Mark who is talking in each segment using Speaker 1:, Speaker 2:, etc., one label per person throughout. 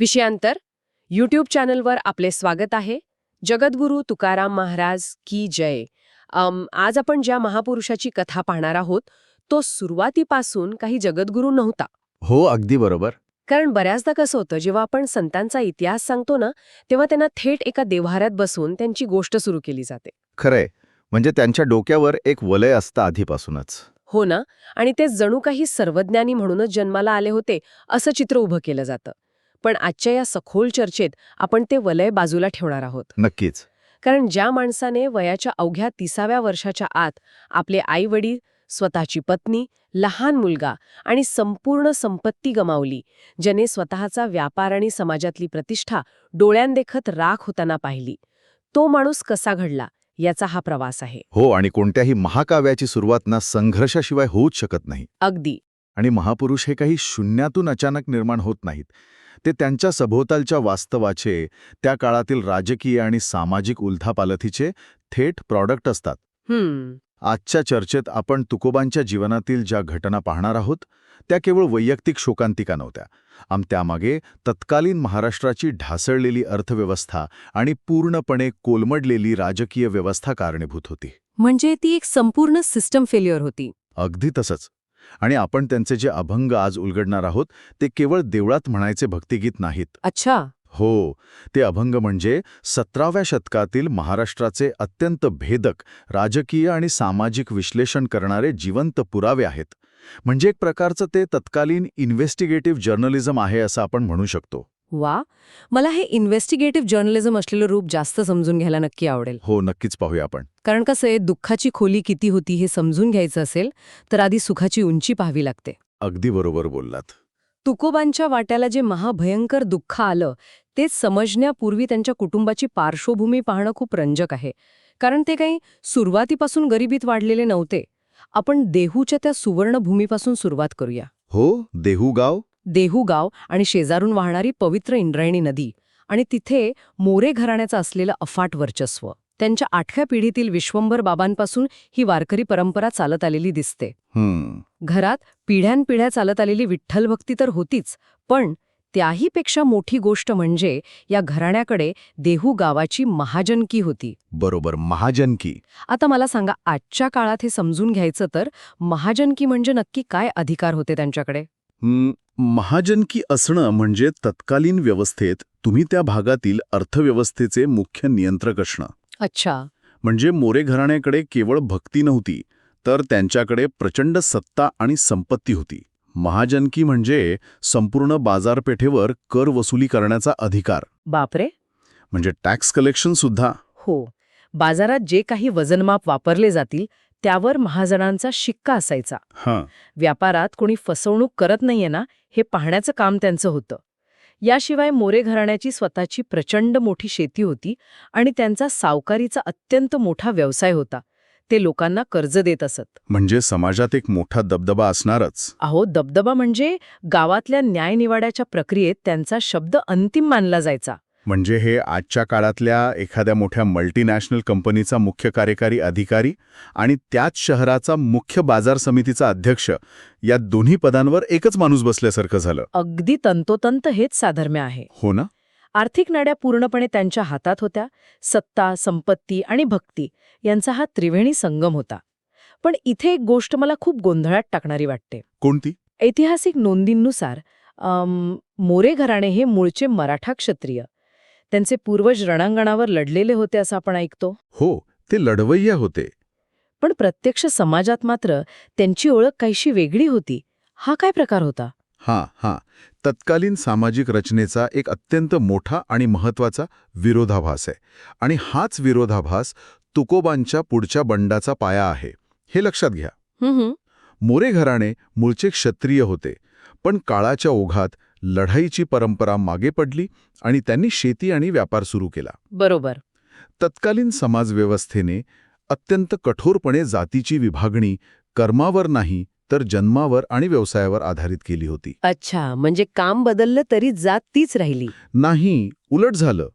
Speaker 1: विषयांतर YouTube चॅनलवर आपले स्वागत आहे. जगद्गुरू तुकाराम महाराज की जय. आज आपण ज्या महापुरुषाची कथा पाहणार आहोत तो सुरुवातीपासून काही जगद्गुरू नव्हता.
Speaker 2: हो, अगदी बरोबर.
Speaker 1: कारण बऱ्याचदा कसं होतं, जेव्हा आपण संतांचा इतिहास सांगतो ना, तेव्हा त्यांना थेट एका देव्हाऱ्यात बसून त्यांची गोष्ट सुरू केली जाते.
Speaker 2: खरंय, म्हणजे त्यांच्या डोक्यावर एक वलय असतं आधीपासूनच.
Speaker 1: हो ना. आणि ते जणू काही सर्वज्ञानी म्हणूनच जन्माला आले होते असं चित्र उभं केलं जातं. पण आजच्या या सखोल चर्चेत आपण ते वलय बाजूला ठेवणार आहोत.
Speaker 2: नक्कीच.
Speaker 1: कारण ज्या माणसाने वयाच्या अवघ्या 30व्या वर्षाच्या आत आपले आई-वडील, स्वतःची पत्नी, लहान मुलगा आणि संपूर्ण संपत्ती गमावली, ज्याने स्वतःचा व्यापार आणि समाजातली प्रतिष्ठा डोळ्यांदेखत राख होताना पाहिली, तो माणूस कसा घडला याचा हा प्रवास आहे.
Speaker 2: हो, आणि कोणत्याही महाकाव्याची सुरुवात ना संघर्षाशिवाय होऊच शकत नाही.
Speaker 1: अगदी.
Speaker 2: आणि महापुरुष हे काही शून्यातून अचानक निर्माण होत नाहीत. ते त्यांच्या सभोवतालच्या वास्तवाचे, त्या काळातील राजकीय आणि सामाजिक उलथापालथीचे थेट प्रॉडक्ट असतात. आजच्या चर्चेत आपण तुकोबांच्या जीवनातील ज्या घटना पाहणार आहोत त्या केवळ वैयक्तिक शोकांतिका नव्हत्या. त्यामागे तत्कालीन महाराष्ट्राची ढासळलेली अर्थव्यवस्था आणि पूर्णपणे कोलमडलेली राजकीय व्यवस्था कारणीभूत होती.
Speaker 1: म्हणजे ती एक संपूर्ण सिस्टम फेल्युअर होती.
Speaker 2: अगदी तसंच. आणि आपण त्यांचे जे अभंग आज उलगडणार आहोत ते केवळ देवळात म्हणायचे भक्तिगीत नाहीत.
Speaker 1: अच्छा.
Speaker 2: हो, ते अभंग म्हणजे 17व्या शतकातील महाराष्ट्राचे अत्यंत भेदक राजकीय आणि सामाजिक विश्लेषण करणारे जिवंत पुरावे आहेत. म्हणजे एक प्रकारचं ते तत्कालीन इन्व्हेस्टिगेटिव्ह जर्नलिझम आहे असं आपण म्हणू शकतो.
Speaker 1: वा, मला हे इन्व्हेस्टिगेटिव्ह जर्नलिझम असलेलं रूप जास्त समजून घ्यायला नक्की आवडेल.
Speaker 2: हो, नक्कीच पाहूया आपण.
Speaker 1: कारण कसं आहे, दुःखाची खोली किती होती हे समजून घ्यायचं असेल तर आधी सुखाची उंची पाहावी लागते.
Speaker 2: अगदी बरोबर बोललात.
Speaker 1: तुकोबांच्या वाट्याला जे महाभयंकर दुःख आलं ते समजण्यापूर्वी त्यांच्या कुटुंबाची पार्श्वभूमी पाहणं खूप रंजक आहे. कारण ते काही सुरुवातीपासून गरिबीत वाढलेले नव्हते. आपण देहूच्या त्या सुवर्णभूमीपासून सुरुवात करूया.
Speaker 2: हो, देहू गाव
Speaker 1: आणि शेजारून वाहणारी पवित्र इंद्रायणी नदी आणि तिथे मोरे घराण्याचं असलेलं अफाट वर्चस्व. त्यांच्या 8व्या पिढीतील विश्वंभर बाबांपासून ही वारकरी परंपरा चालत आलेली दिसते. घरात पिढ्यानपिढ्या चालत आलेली विठ्ठलभक्ती तर होतीच, पण त्याहीपेक्षा मोठी गोष्ट म्हणजे या घराण्याकडे देहू गावाची महाजनकी होती.
Speaker 2: बरोबर, महाजनकी.
Speaker 1: आता मला सांगा, आजच्या काळात हे समजून घ्यायचं तर महाजनकी म्हणजे नक्की काय अधिकार होते त्यांच्याकडे?
Speaker 2: महाजनकी असणं म्हणजे तत्कालीन व्यवस्थेत तुम्ही त्या भागातील अर्थव्यवस्थेचे मुख्य नियंत्रक असणं.
Speaker 1: अच्छा.
Speaker 2: म्हणजे मोरे घराण्याकडे केवळ भक्ती नव्हती, तर त्यांच्याकडे प्रचंड सत्ता आणि संपत्ती होती. महाजनकी म्हणजे संपूर्ण बाजारपेठेवर कर वसुली करण्याचा अधिकार.
Speaker 1: बापरे.
Speaker 2: म्हणजे टॅक्स कलेक्शन सुद्धा.
Speaker 1: हो, बाजारात जे काही वजनमाप वापरले जातील त्यावर महाजनांचा शिक्का असायचा. व्यापारात कोणी फसवणूक करत नाहीये ना हे पाहण्याचं काम त्यांचं होतं. याशिवाय मोरे घराण्याची स्वतःची प्रचंड मोठी शेती होती आणि त्यांचा सावकारीचा अत्यंत मोठा व्यवसाय होता. ते लोकांना कर्ज देत असत.
Speaker 2: म्हणजे समाजात एक मोठा दबदबा असणारच.
Speaker 1: अहो, दबदबा म्हणजे गावातल्या न्यायनिवाड्याच्या प्रक्रियेत त्यांचा शब्द अंतिम मानला जायचा.
Speaker 2: म्हणजे हे आजच्या काळातल्या एखाद्या मोठ्या मल्टीनॅशनल कंपनीचा मुख्य कार्यकारी अधिकारी आणि त्याच शहराचा मुख्य बाजार समितीचा अध्यक्ष या दोन्ही पदांवर एकच माणूस बसल्यासारखं झालं.
Speaker 1: अगदी तंतोतंत हेच साधर्म्य आहे.
Speaker 2: हो ना.
Speaker 1: आर्थिक नाड्या पूर्णपणे त्यांच्या हातात होत्या. सत्ता, संपत्ती आणि भक्ती यांचा हा त्रिवेणी संगम होता. पण इथे एक गोष्ट मला खूप गोंधळात टाकणारी वाटते.
Speaker 2: कोणती?
Speaker 1: ऐतिहासिक नोंदींनुसार मोरे घराणे हे मूळचे मराठा क्षत्रिय. त्यांचे पूर्वज रणांगणावर लढलेले होते असं आपण ऐकतो.
Speaker 2: हो, ते लढवय्या होते.
Speaker 1: पण प्रत्यक्ष समाजात मात्र त्यांची ओळख काहीशी वेगळी होती. हा काय प्रकार होता?
Speaker 2: तत्कालीन सामाजिक रचनेचा एक अत्यंत मोठा आणि महत्वाचा विरोधाभास आहे. आणि हाच विरोधाभास तुकोबांच्या पुढच्या बंडाचा पाया आहे, हे लक्षात घ्या. मोरे घराणे मूळचे क्षत्रिय होते, पण काळाच्या ओघात लढाईची परंपरा मागे पडली आणि त्यांनी शेती आणि व्यापार सुरू केला.
Speaker 1: बरोबर.
Speaker 2: तत्कालीन समाजव्यवस्थेने अत्यंत कठोरपणे जातीची विभागणी कर्मावर नाही तर जन्मावर आणि व्यवसायावर आधारित केली होती.
Speaker 1: अच्छा, म्हणजे काम बदललं तरी जात तीच राहिली
Speaker 2: नाही, उलट झालं.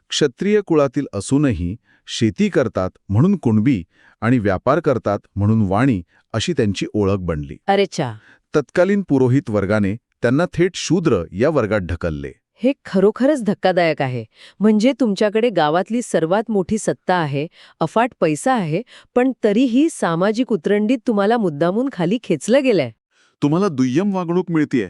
Speaker 2: क्षत्रिय कुळातील असूनही शेती करतात म्हणून कुणबी आणि व्यापार करतात म्हणून वाणी अशी त्यांची ओळख बनली.
Speaker 1: अरेच्छा.
Speaker 2: तत्कालीन पुरोहित वर्गाने त्यांना थेट शूद्र या वर्गात ढकलले.
Speaker 1: हे खरोखरच धक्कादायक आहे. म्हणजे तुमच्याकडे गावातली सर्वात मोठी सत्ता आहे, अफाट पैसा आहे, पण तरीही सामाजिक उतरंडीत तुम्हाला मुद्दामून खाली खेचलं गेलंय.
Speaker 3: तुम्हाला दुय्यम वागणूक मिळतीये.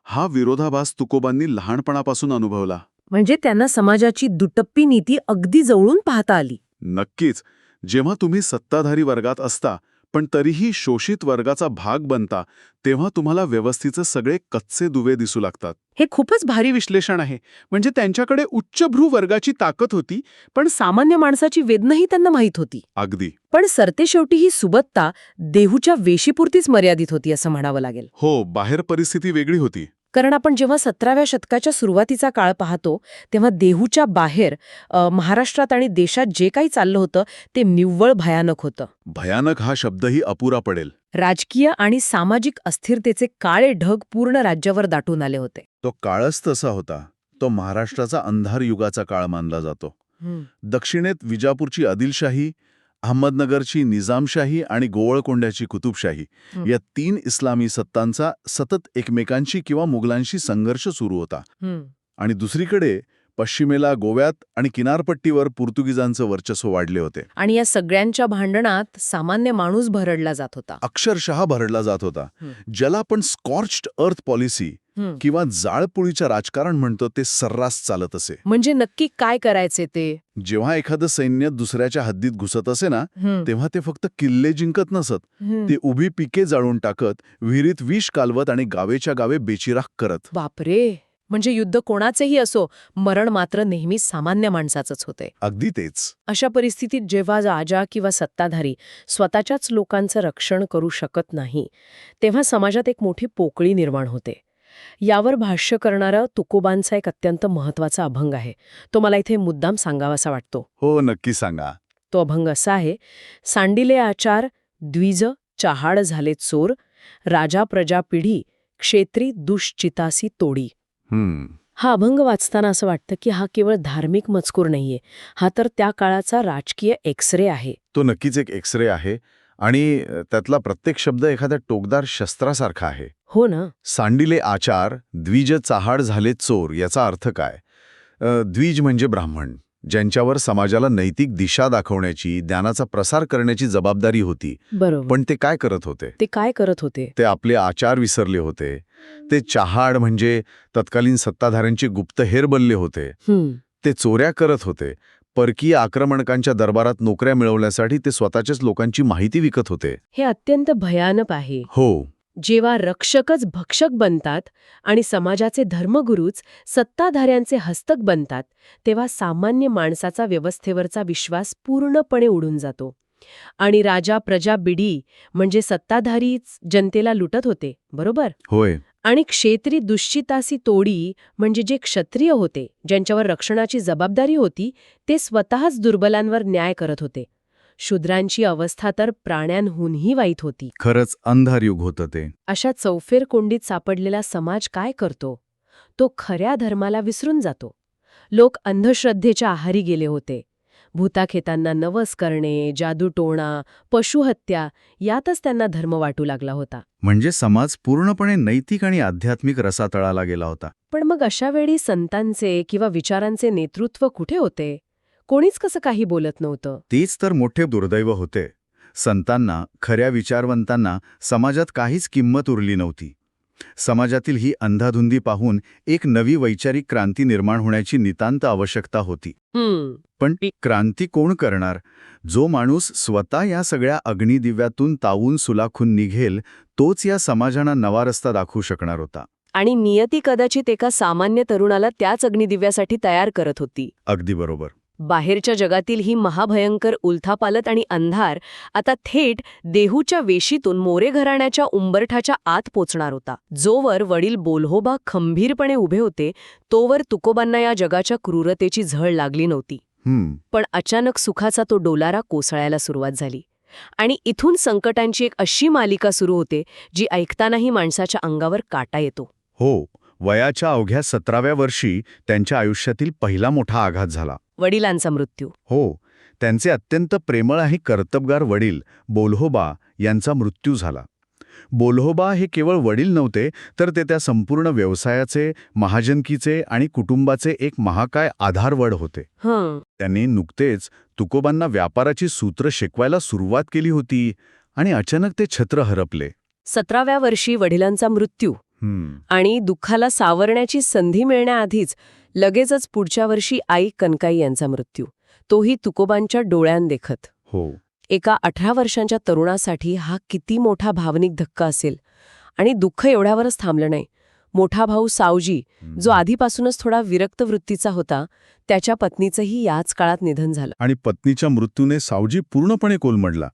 Speaker 3: हा विरोधाभास तुकोबांनी लहानपणापासून अनुभवला.
Speaker 1: म्हणजे त्यांना समाजाची दुटप्पी नीती अगदी जवळून पाहता आली.
Speaker 3: नक्कीच. जेव्हा तुम्ही सत्ताधारी वर्गात असता पण तरीही शोषित वर्गाचा भाग बनता, तेव्हा तुम्हाला व्यवस्थेचे सगळे कच्चे दुवे दिसू लागतात.
Speaker 1: हे खूपच भारी
Speaker 3: विश्लेषण आहे. म्हणजे त्यांच्याकडे उच्चभ्रू वर्गाची ताकद होती.
Speaker 1: पण सामान्य माणसाची वेदनाही त्यांना माहीत होती.
Speaker 3: अगदी.
Speaker 1: पण सरतेशेवटी ही सुबत्ता देहूच्या वेशीपुरतीच मर्यादित होती असं म्हणावं लागेल.
Speaker 3: हो, बाहेर परिस्थिती वेगळी होती.
Speaker 1: कारण आपण जेव्हा 17व्या शतकाच्या सुरुवातीचा काळ पाहतो तेव्हा देहूच्या बाहेर महाराष्ट्रात आणि देशात जे काही चाललं होतं ते निव्वळ भयानक होतं.
Speaker 3: भयानक हा शब्दही अपुरा पडेल.
Speaker 1: राजकीय आणि सामाजिक अस्थिरतेचे काळे ढग पूर्ण राज्यावर दाटून आले होते.
Speaker 2: तो काळच तसा होता. तो महाराष्ट्राचा अंधार युगाचा काळ मानला जातो. दक्षिणेत विजापूरची आदिलशाही, अहमदनगरची निजामशाही आणि गोवळकोंड्याची कुतुबशाही या 3 इस्लामी सत्तांचा सतत एकमेकांशी किंवा मुघलांशी संघर्ष सुरू होता. आणि दुसरीकडे पश्चिमेला गोव्यात आणि किनारपट्टीवर पोर्तुगीजांचं वर्चस्व वाढले होते.
Speaker 1: आणि या सगळ्यांच्या भांडणात सामान्य माणूस भरडला जात होता.
Speaker 2: अक्षरशः भरडला जात होता. ज्याला आपण स्कॉर्च्ड अर्थ पॉलिसी किंवा जाळपोळीचं राजकारण म्हणतो ते सर्रास चालत असे.
Speaker 1: म्हणजे नक्की काय करायचे ते?
Speaker 2: जेव्हा एखादं सैन्य दुसऱ्याच्या हद्दीत घुसत असे ना, तेव्हा ते फक्त किल्ले जिंकत नसत. ते उभी पिके जाळून टाकत, विहिरीत विष कालवत आणि गावेच्या गावे बेचिराख करत.
Speaker 1: बापरे. म्हणजे युद्ध कोणाचेही असो, मरण मात्र नेहमी सामान्य माणसाचंच होते.
Speaker 2: अगदी तेच.
Speaker 1: अशा परिस्थितीत जेव्हा राजा किंवा सत्ताधारी स्वतःच्याच लोकांचं रक्षण करू शकत नाही, तेव्हा समाजात एक मोठी पोकळी निर्माण होते. यावर भाष्य करणारा तुकोबांचा एक अत्यंत महत्वाचा अभंग आहे. तो मला इथे मुद्दाम सांगावासा वाटतो.
Speaker 2: हो, नक्की सांगा.
Speaker 1: तो अभंग असा आहे: सांडिले आचार द्विज चहाड झाले चोर, राजा प्रजा पिढी क्षेत्री दुश्चितासी तोडी. हा अभंग वाचताना असं वाटतं की हा केवळ धार्मिक मजकूर नाहीये, हा तर त्या काळाचा राजकीय एक्सरे आहे.
Speaker 2: तो नक्कीच एक एक्सरे आहे आणि त्यातला प्रत्येक शब्द एखाद्या टोकदार शस्त्रासारखा आहे.
Speaker 1: हो ना.
Speaker 2: सांडिले आचार द्विज चाहाड झाले चोर याचा अर्थ काय? द्विज म्हणजे ब्राह्मण, ज्यांच्यावर समाजाला नैतिक दिशा दाखवण्याची, ज्ञानाचा प्रसार करण्याची जबाबदारी होती.
Speaker 1: बरोबर.
Speaker 2: पण ते काय करत होते? ते आपले आचार विसरले होते. ते चहाड म्हणजे तत्कालीन सत्ताधाऱ्यांचे गुप्तहेर बनले होते. ते चोऱ्या करत होते. परकीय आक्रमणकांच्या दरबारात नोकऱ्या मिळवण्यासाठी ते स्वतःच्याच लोकांची माहिती विकत होते.
Speaker 1: हे अत्यंत भयानक आहे.
Speaker 2: हो.
Speaker 1: जेव्हा रक्षकच भक्षक बनतात आणि समाजाचे धर्मगुरूच सत्ताधाऱ्यांचे हस्तक बनतात, तेव्हा सामान्य माणसाचा व्यवस्थेवरचा विश्वास पूर्णपणे उडून जातो. आणि राजा प्रजा बिडी म्हणजे सत्ताधारीच जनतेला लुटत होते, बरोबर?
Speaker 2: होय.
Speaker 1: आणि क्षेत्री दुश्चितासी तोडी म्हणजे जे क्षत्रिय होते, ज्यांच्यावर रक्षणाची जबाबदारी होती, ते स्वतःच दुर्बलांवर न्याय करत होते. शूद्रांची अवस्था तर प्राण्यांहूनही वाईट होती.
Speaker 2: खरंच अंधार युग होतं ते.
Speaker 1: अशा चौफेर कोंडीत सापडलेला समाज काय करतो? तो खऱ्या धर्माला विसरून जातो. लोक अंधश्रद्धेच्या आहारी गेले होते. भूताखेतांना नवस करणे, जादूटोणा, पशुहत्या यातच त्यांना धर्म वाटू लागला होता.
Speaker 2: म्हणजे समाज पूर्णपणे नैतिक आणि आध्यात्मिक रसातळाला गेला होता.
Speaker 1: पण मग अशा वेळी संतांचे किंवा विचारांचे नेतृत्व कुठे होते? कोणीच कसं काही बोलत नव्हतं.
Speaker 2: तेच तर मोठे दुर्दैव होते. संतांना, खऱ्या विचारवंतांना समाजात काहीच किंमत उरली नव्हती. समाजातील ही अंधाधुंदी पाहून एक नवी वैचारिक क्रांती निर्माण होण्याची नितांत आवश्यकता होती. पण क्रांती कोण करणार? जो माणूस स्वतः या सगळ्या अग्निदिव्यातून तावून सुलाखून निघेल, तोच या समाजांना नवा रस्ता दाखवू शकणार होता.
Speaker 1: आणि नियती कदाचित एका सामान्य तरुणाला त्याच अग्निदिव्यासाठी तयार करत होती.
Speaker 2: अगदी बरोबर.
Speaker 1: बाहेरच्या जगातील ही महाभयंकर उलथापालत आणि अंधार आता थेट देहूच्या वेशीतून मोरे घराण्याच्या उंबरठाच्या आत पोचणार होता. जोवर वडील बोल्होबा खंबीरपणे उभे होते, तोवर तुकोबांना या जगाच्या क्रूरतेची झळ लागली नव्हती. पण अचानक सुखाचा तो डोलारा कोसळायला सुरुवात झाली. आणि इथून संकटांची एक अशी मालिका सुरू होते, जी ऐकतानाही माणसाच्या अंगावर काटा येतो.
Speaker 2: हो, वयाच्या अवघ्या 17व्या वर्षी त्यांच्या आयुष्यातील पहिला मोठा आघात झाला.
Speaker 1: वडिलांचा मृत्यू.
Speaker 2: हो, त्यांचे अत्यंत प्रेमळ आणि कर्तबगार वडील बोल्होबा यांचा मृत्यू झाला. बोल्होबा हे केवळ वडील नव्हते, तर ते त्या संपूर्ण व्यवसायाचे, महाजनकीचे आणि कुटुंबाचे एक महाकाय आधारवड होते. त्यांनी नुकतेच तुकोबांना व्यापाराची सूत्र शिकवायला सुरुवात केली होती आणि अचानक ते छत्र हरपले.
Speaker 1: 17व्या वर्षी वडिलांचा मृत्यू आणि दुःखाला सावरण्याची संधी मिळण्याआधीच लगेचच पुढच्या वर्षी आई कनकाई यांचा मृत्यू, तोही तुकोबांच्या डोळ्यांदेखत.
Speaker 2: हो.
Speaker 1: एका 18 वर्षांच्या तरुणासाठी हा किती मोठा भावनिक धक्का असेल. आणि दुःख एवढ्यावरच थांबलं नाही. मोठा भाऊ सावजी, जो आधीपासूनच थोडा विरक्त वृत्तीचा होता, त्याच्या पत्नीचंही याच काळात निधन झालं.
Speaker 2: आणि पत्नीच्या मृत्यूने सावजी पूर्णपणे कोलमडला.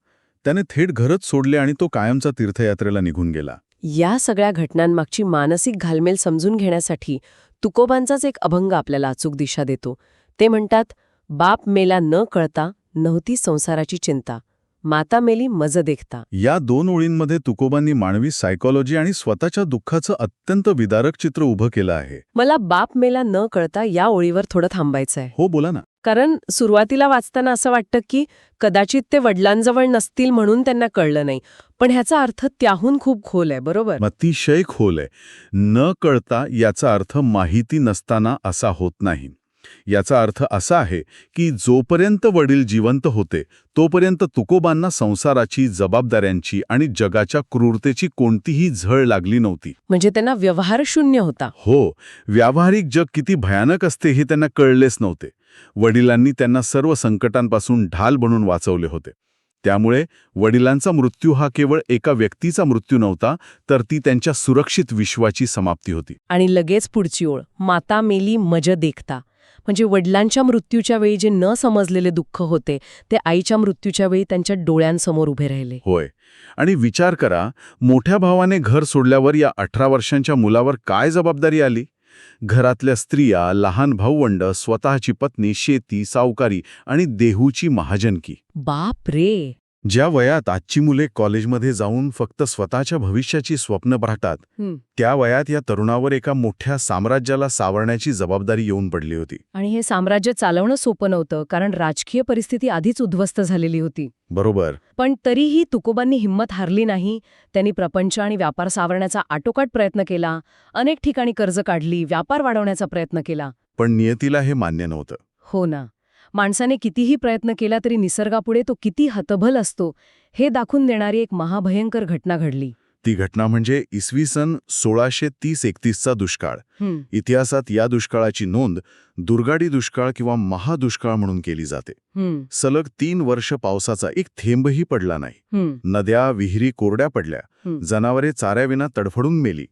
Speaker 2: त्याने थेट घरच सोडले आणि तो कायमचा तीर्थयात्रेला निघून गेला.
Speaker 1: या सगळ्या घटनांमागची मानसिक घालमेल समजून घेण्यासाठी तुकोबांचाच एक अभंग आपल्याला अचूक दिशा देतो. ते म्हणतात, बाप मेला न कळता नव्हती संसाराची चिंता, माता मेली मज देखता.
Speaker 2: या 2 ओळींमध्ये तुकोबांनी मानवी सायकोलॉजी आणि स्वतःच्या दुःखाचं अत्यंत विदारक चित्र उभं केलं आहे.
Speaker 1: मला बाप मेला न कळता या ओळीवर थोडं थांबायचं आहे.
Speaker 2: हो, बोला ना.
Speaker 1: कारण सुरुवातीला वाचताना असं वाटतं की कदाचित ते वडिलांजवळ नसतील म्हणून त्यांना कळलं नाही. पण ह्याचा अर्थ त्याहून खूप खोल आहे, बरोबर?
Speaker 2: अतिशय खोल आहे. न कळता याचा अर्थ माहिती नसताना असा होत नाही. याचा अर्थ असा आहे की जोपर्यंत वडील जिवंत होते तोपर्यंत तुकोबांना संसाराची, जबाबदाऱ्यांची आणि जगाच्या क्रूरतेची कोणतीही झळ लागली नव्हती.
Speaker 1: म्हणजे त्यांना व्यवहार शून्य होता.
Speaker 2: हो, व्यावहारिक जग किती भयानक असते हे त्यांना कळलेच नव्हते. वडिलांनी त्यांना सर्व संकटांपासून ढाल बनून वाचवले होते. त्यामुळे वडिलांचा मृत्यू हा केवळ एका व्यक्तीचा मृत्यू नव्हता, तर ती त्यांच्या सुरक्षित विश्वाची समाप्ती होती.
Speaker 1: आणि लगेच पुढची ओळ, माता मेली मज देखता. म्हणजे वडिलांच्या मृत्यूच्या वेळी जे न समजलेले दुःख होते ते आईच्या मृत्यूच्या वेळी त्यांच्या डोळ्यांसमोर उभे राहिले.
Speaker 2: होय. आणि विचार करा, मोठ्या भावाने घर सोडल्यावर या 18 वर्षांच्या मुलावर काय जबाबदारी आली? घरातल्या स्त्रिया, लहान भाऊवंड, स्वतःची पत्नी, शेती, सावकारी आणि देहूची महाजनकी.
Speaker 1: बाप रे.
Speaker 2: ज्या वयात आजची मुले कॉलेजमध्ये जाऊन फक्त स्वतःच्या भविष्याची स्वप्न पाहतात, त्या वयात या तरुणावर एका मोठ्या साम्राज्याला सावरण्याची जबाबदारी येऊन पडली होती.
Speaker 1: आणि हे साम्राज्य चालवणं सोपं नव्हतं, कारण राजकीय परिस्थिती आधीच उद्ध्वस्त झालेली होती.
Speaker 2: बरोबर.
Speaker 1: पण तरीही तुकोबांनी हिंमत हारली नाही. त्यांनी प्रपंच आणि व्यापार सावरण्याचा आटोकाट प्रयत्न केला. अनेक ठिकाणी कर्ज काढली, व्यापार वाढवण्याचा प्रयत्न केला.
Speaker 2: पण नियतीला हे मान्य नव्हतं.
Speaker 1: हो ना. माणसाने कितीही प्रयत्न केला तरी निसर्गापुढे तो किती हतबल असतो हे दाखवून देणारी एक महाभयंकर घटना घडली.
Speaker 2: ती घटना म्हणजे इसवी सन 1630-31चा दुष्काळ. इतिहासात या दुष्काळाची नोंद दुर्गाडी दुष्काळ किंवा महादुष्काळ म्हणून केली जाते. सलग 3 वर्ष पावसाचा एक थेंबही पडला नाही. नद्या, विहिरी कोरड्या पडल्या, जनावरे चाऱ्याविना तडफडून मेली.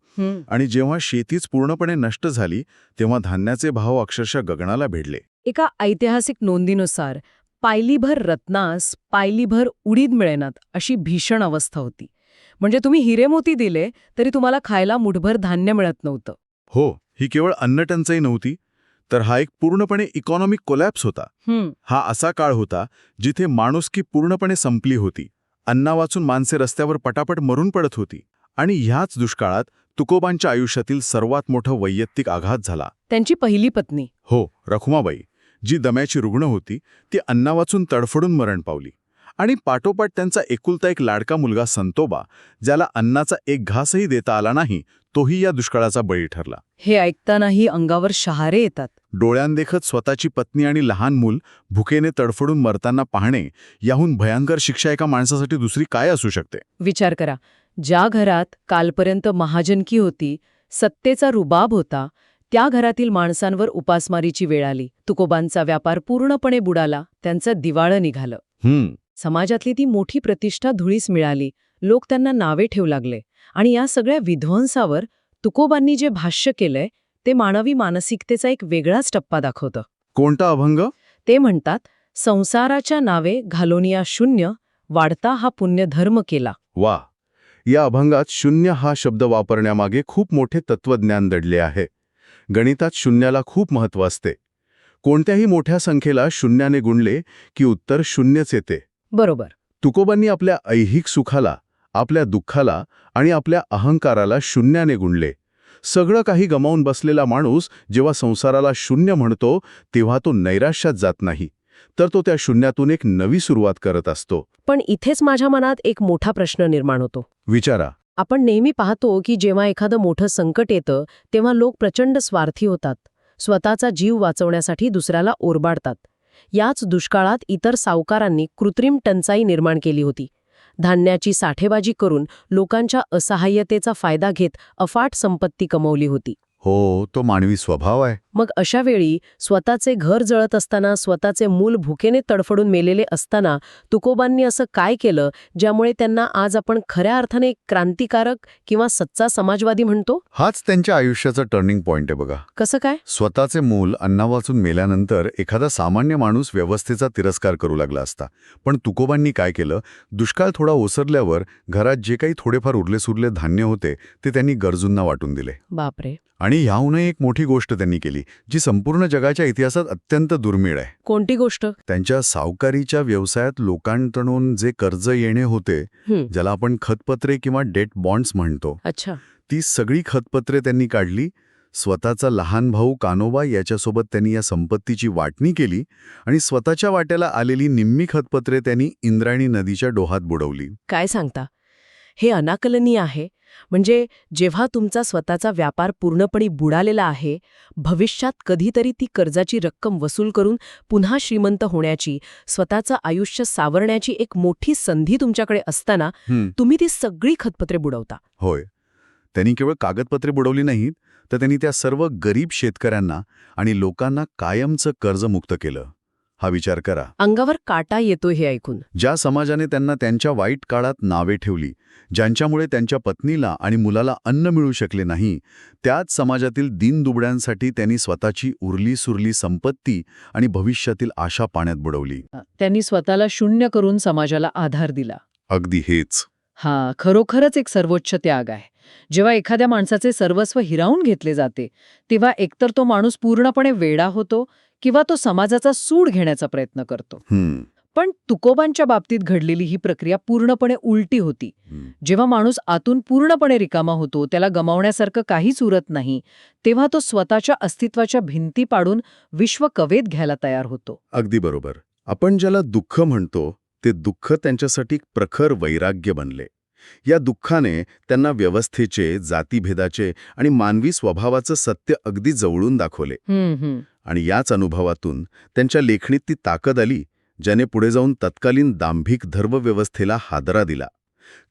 Speaker 2: आणि जेव्हा शेतीच पूर्णपणे नष्ट झाली तेव्हा धान्याचे भाव अक्षरशः गगनाला भिडले.
Speaker 1: एका ऐतिहासिक नोंदीनुसार पायलीभर रत्नास पायलीभर उडीद मिळेनात अशी भीषण अवस्था होती. म्हणजे तुम्ही हिरेमोती दिले तरी तुम्हाला खायला मुठभर धान्य मिळत नव्हतं.
Speaker 2: हो, ही केवळ अन्नटंचाई नव्हती, तर हा एक पूर्णपणे इकॉनॉमिक कोलॅप्स होता. हा असा काळ होता जिथे माणुसकी पूर्णपणे संपली होती. अन्नावाचून माणसे रस्त्यावर पटापट मरून पडत होती. आणि ह्याच दुष्काळात तुकोबांच्या आयुष्यातील सर्वात मोठा वैयक्तिक आघात झाला.
Speaker 1: त्यांची पहिली पत्नी,
Speaker 2: हो, रखुमाबाई, जी दम्याची रुग्ण होती, ती अन्नावाचून तडफडून मरण पावली. आणि पाठोपाठ त्यांचा एकुलता एक लाडका मुलगा संतोबा, ज्याला अन्नाचा एक घासही देता आला नाही, तोही या दुष्काळाचा बळी ठरला.
Speaker 1: हे ऐकतानाही अंगावर शहारे येतात.
Speaker 2: डोळ्यांदेखत स्वतःची पत्नी आणि लहान मूल भुकेने तडफडून मरताना पाहणे, याहून भयंकर शिक्षा एका माणसासाठी दुसरी काय असू शकते?
Speaker 1: विचार करा, ज्या घरात कालपर्यंत महाजनकी होती, सत्तेचा रुबाब होता, त्या घरातील माणसांवर उपासमारीची वेळ आली. तुकोबांचा व्यापार पूर्णपणे बुडाला, त्यांचं दिवाळं निघालं. समाजातली ती मोठी प्रतिष्ठा धुळीस मिळाली. लोक त्यांना नावे ठेवू लागले. आणि या सगळ्या विध्वंसावर तुकोबांनी जे भाष्य केलंय ते मानवी मानसिकतेचा एक वेगळाच टप्पा दाखवतं.
Speaker 2: कोणता अभंग?
Speaker 1: ते म्हणतात, संसाराच्या नावे घालोनिया शून्य, वाढता हा पुण्यधर्म केला.
Speaker 2: वा. या अभंगात शून्य हा शब्द वापरण्यामागे खूप मोठे तत्वज्ञान दडले आहे. गणितात शून्याला खूप महत्त्व असते. कोणत्याही मोठ्या संख्येला शून्याने गुणले की उत्तर शून्यच येते.
Speaker 1: बरोबर.
Speaker 2: तुकोबांनी आपल्या ऐहिक सुखाला, आपल्या दुःखाला आणि आपल्या अहंकाराला शून्याने गुणले. सगळं काही गमावून बसलेला माणूस जेव्हा संसाराला शून्य म्हणतो तेव्हा तो नैराश्यात जात नाही, तर तो त्या शून्यातून एक नवी सुरुवात करत असतो.
Speaker 1: पण इथेच माझ्या मनात एक मोठा प्रश्न निर्माण होतो.
Speaker 2: विचारा.
Speaker 1: आपण नेहमी पाहतो की जेव्हा एखादं मोठं संकट येतं तेव्हा लोक प्रचंड स्वार्थी होतात. स्वतःचा जीव वाचवण्यासाठी दुसऱ्याला ओरबाडतात. याच दुष्काळात इतर सावकारांनी कृत्रिम टंचाई निर्माण केली होती. धान्याची साठेबाजी करून लोकांच्या असहाय्यतेचा फायदा घेत अफाट संपत्ती कमवली होती.
Speaker 2: हो, तो मानवी स्वभाव आहे.
Speaker 1: मग अशा वेळी स्वतःचे घर जळत असताना, स्वतःचे मूल भुकेने तडफडून मेलेले असताना तुकोबांनी असं काय केलं ज्यामुळे त्यांना आज आपण खऱ्या अर्थाने एक क्रांतिकारक किंवा सच्चा समाजवादी म्हणतो?
Speaker 2: हाच त्यांच्या आयुष्याचा टर्निंग पॉइंट आहे बघा.
Speaker 1: कसं काय?
Speaker 2: स्वतःचे मूल अन्नावाचून मेल्यानंतर एखादा सामान्य माणूस व्यवस्थेचा तिरस्कार करू लागला असता. पण तुकोबांनी काय केलं, दुष्काळ थोडा ओसरल्यावर घरात जे काही थोडेफार उरले-सुरले धान्य होते ते त्यांनी गरजूंना वाटून दिले.
Speaker 1: बापरे.
Speaker 2: आणि ह्याहूनही एक मोठी गोष्ट त्यांनी केली, जी संपूर्ण जगाच्या इतिहासात अत्यंत दुर्मिळ आहे.
Speaker 1: कोणती गोष्ट?
Speaker 2: त्यांच्या सावकारीच्या व्यवसायात लोकांकडून जे कर्ज येणे होते, ज्याला आपण खतपत्रे किंवा डेट बॉन्ड्स म्हणतो,
Speaker 1: अच्छा.
Speaker 2: ती सगळी खतपत्रे त्यांनी काढली. स्वतःचा लहान भाऊ कानोबा याच्यासोबत त्यांनी या संपत्तीची वाटणी केली आणि स्वतःच्या वाट्याला आलेली निम्मी खतपत्रे त्यांनी इंद्रायणी नदीच्या डोहात बुडवली.
Speaker 1: काय सांगता? हे अनाकलनीय आहे. म्हणजे जेव्हा तुमचा स्वतःचा व्यापार पूर्णपणे बुडालेला आहे, भविष्यात कधीतरी ती कर्जाची रक्कम वसूल करून पुन्हा श्रीमंत होण्याची, स्वतःचं आयुष्य सावरण्याची एक मोठी संधी तुमच्याकडे असताना तुम्ही ती सगळी खतपत्रे बुडवता.
Speaker 2: होय. त्यांनी केवळ कागदपत्रे बुडवली नाहीत, तर त्यांनी त्या सर्व गरीब शेतकऱ्यांना आणि लोकांना कायमचं कर्जमुक्त केलं. हा विचार करा.
Speaker 1: अंगावर काटा येतो हे ऐकून.
Speaker 2: ज्या समाजाने त्यांना त्यांच्या वाईट काळात नावे ठेवली, ज्यांच्यामुळे त्यांच्या पत्नीला आणि मुलाला अन्न मिळू शकले नाही, त्याच समाजातील दीनदुबळ्यांसाठी त्यांनी स्वतःची उरली-सुरली संपत्ती आणि भविष्यातील आशा पाण्यात बुडवली.
Speaker 1: त्यांनी स्वतःला शून्य करून समाजाला आधार दिला.
Speaker 2: अगदी हेच.
Speaker 1: हा खरोखरच एक सर्वोच्च त्याग आहे. जेव्हा एखाद्या माणसाचे सर्वस्व हिरावून घेतले जाते तेव्हा एकतर तो माणूस पूर्णपणे वेडा होतो किंवा तो समाजाचा सूड घेण्याचा प्रयत्न करतो. पण तुकोबांच्या बाबतीत घडलेली ही प्रक्रिया पूर्णपणे उलटी होती. जेव्हा माणूस आतून पूर्णपणे रिकामा होतो, त्याला गमावण्यासारखं काहीच उरत नाही, तेव्हा तो स्वतःच्या अस्तित्वाच्या भिंती पाडून विश्व कवेत घ्यायला तयार होतो.
Speaker 2: अगदी बरोबर. आपण ज्याला दुःख म्हणतो ते दुःख त्यांच्यासाठी प्रखर वैराग्य बनले. या दुःखाने त्यांना व्यवस्थेचे, जातीभेदाचे आणि मानवी स्वभावाचं सत्य अगदी जवळून दाखवले. आणि याच अनुभवातून त्यांच्या लेखणीत ती ताकद आली, ज्याने पुढे जाऊन तत्कालीन दांभिक धर्मव्यवस्थेला हादरा दिला.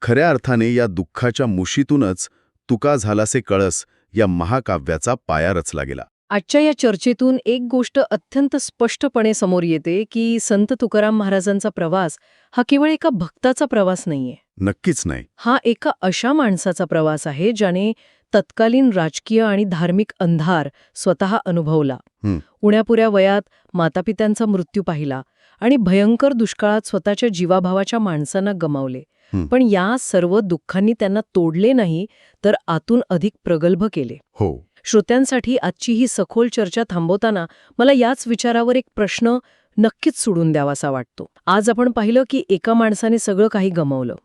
Speaker 2: खऱ्या अर्थाने या दुःखाच्या मुशीतूनच तुका झालासे कळस या महाकाव्याचा पाया रचला गेला.
Speaker 1: आजच्या या चर्चेतून एक गोष्ट अत्यंत स्पष्टपणे समोर येते की संत तुकाराम महाराजांचा प्रवास हा केवळ एका भक्ताचा प्रवास नाहीये.
Speaker 2: नक्कीच नाही.
Speaker 1: हा एका अशा माणसाचा प्रवास आहे ज्याने तत्कालीन राजकीय आणि धार्मिक अंधार स्वतः अनुभवला. उण्यापुऱ्या वयात मातापित्यांचा मृत्यू पाहिला आणि भयंकर दुष्काळात स्वतःच्या जीवाभावाच्या माणसांना गमावले. पण या सर्व दुःखांनी त्यांना तोडले नाही, तर आतून अधिक प्रगल्भ केले.
Speaker 2: हो.
Speaker 1: श्रोत्यांसाठी आजची ही सखोल चर्चा थांबवताना मला याच विचारावर एक प्रश्न नक्कीच सोडून द्यावासा वाटतो. आज आपण पाहिलं की एका माणसाने सगळं काही गमावलं.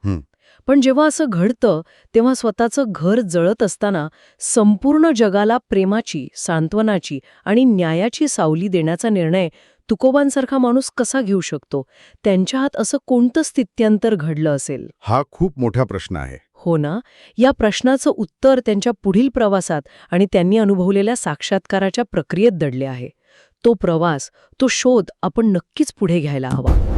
Speaker 1: पण जेव्हा असं घडतं तेव्हा स्वतःचं घर जळत असताना संपूर्ण जगाला प्रेमाची, सांत्वनाची आणि न्यायाची सावली देण्याचा निर्णय तुकोबांसारखा माणूस कसा घेऊ शकतो? त्यांच्या हात असं कोणतं स्थित्यांतर घडलं असेल?
Speaker 2: हा खूप मोठा प्रश्न आहे.
Speaker 1: हो ना. या प्रश्नाचं उत्तर त्यांच्या पुढील प्रवासात आणि त्यांनी अनुभवलेल्या साक्षात्काराच्या प्रक्रियेत दडले आहे. तो प्रवास, तो शोध आपण नक्कीच पुढे घ्यायला हवा.